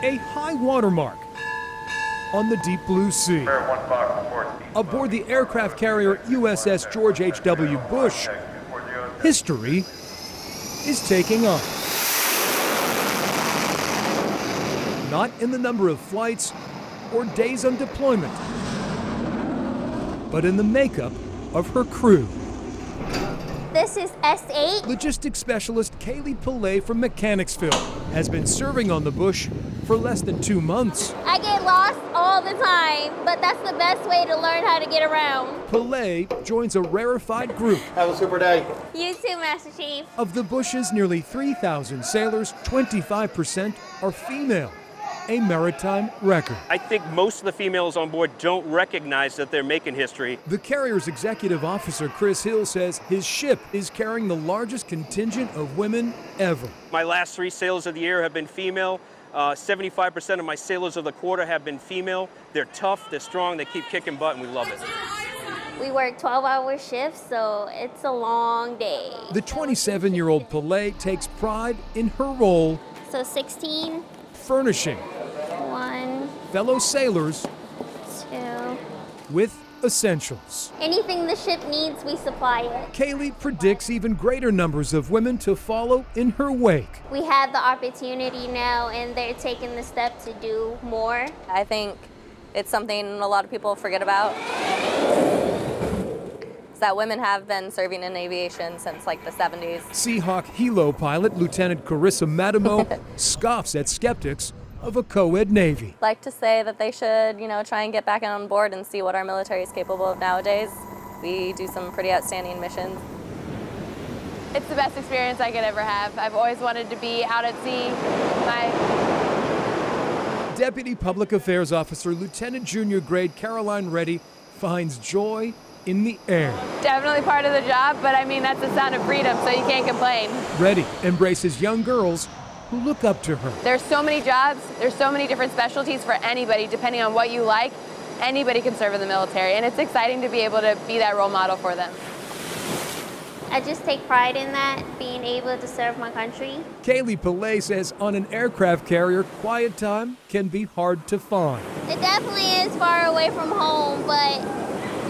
a high water mark on the deep blue sea. Aboard the aircraft carrier USS George H.W. Bush, history is taking off. Not in the number of flights or days on deployment, but in the makeup of her crew. This is S8. Logistics specialist Kaylee Pillay from Mechanicsville has been serving on the Bush for less than 2 months. I get lost all the time, but that's the best way to learn how to get around. Pillay joins a rarefied group. Have a super day. You too, Master Chief. Of the Bush's nearly 3,000 sailors, 25% are female, a maritime record. I think most of the females on board don't recognize that they're making history. The carrier's executive officer, Chris Hill, says his ship is carrying the largest contingent of women ever. My last 3 sailors of the year have been female. 75% of my sailors of the quarter have been female. They're tough, they're strong, they keep kicking butt, and we love it. We work 12-hour shifts, so it's a long day. The 27-year-old Pillay takes pride in her role. So 16. Furnishing 1, fellow sailors 2. with essentials. Anything the ship needs, we supply it. Kaylee predicts even greater numbers of women to follow in her wake. We have the opportunity now, and they're taking the step to do more. I think it's something a lot of people forget about. Is that women have been serving in aviation since like the 70s. Seahawk Hilo pilot Lieutenant Carissa Matimo scoffs at skeptics of a co-ed Navy. I'd like to say that they should, try and get back on board and see what our military is capable of nowadays. We do some pretty outstanding missions. It's the best experience I could ever have. I've always wanted to be out at sea. Deputy Public Affairs Officer Lieutenant Junior Grade Caroline Reddy finds joy in the air. Definitely part of the job, but I mean, that's the sound of freedom, so you can't complain. Reddy embraces young girls who look up to her. There's so many jobs, there's so many different specialties for anybody, depending on what you like. Anybody can serve in the military, and it's exciting to be able to be that role model for them. I just take pride in that, being able to serve my country. Kaylee Pillay says on an aircraft carrier, quiet time can be hard to find. It definitely is far away from home, but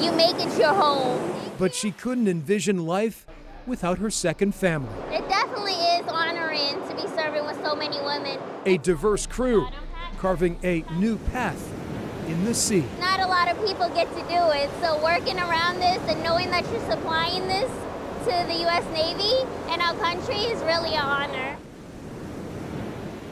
you make it your home. But she couldn't envision life without her second family. It definitely is honoring to be serving with so many women. A diverse crew carving a new path in the sea. Not a lot of people get to do it, so working around this and knowing that you're supplying this to the U.S. Navy and our country is really an honor.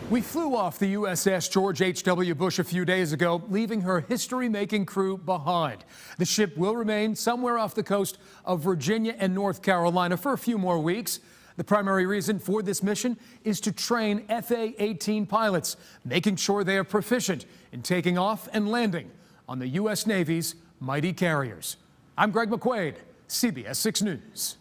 We flew off the USS George H.W. Bush a few days ago, leaving her history-making crew behind. The ship will remain somewhere off the coast of Virginia and North Carolina for a few more weeks. The primary reason for this mission is to train FA-18 pilots, making sure they are proficient in taking off and landing on the U.S. Navy's mighty carriers. I'm Greg McQuaid, CBS 6 News.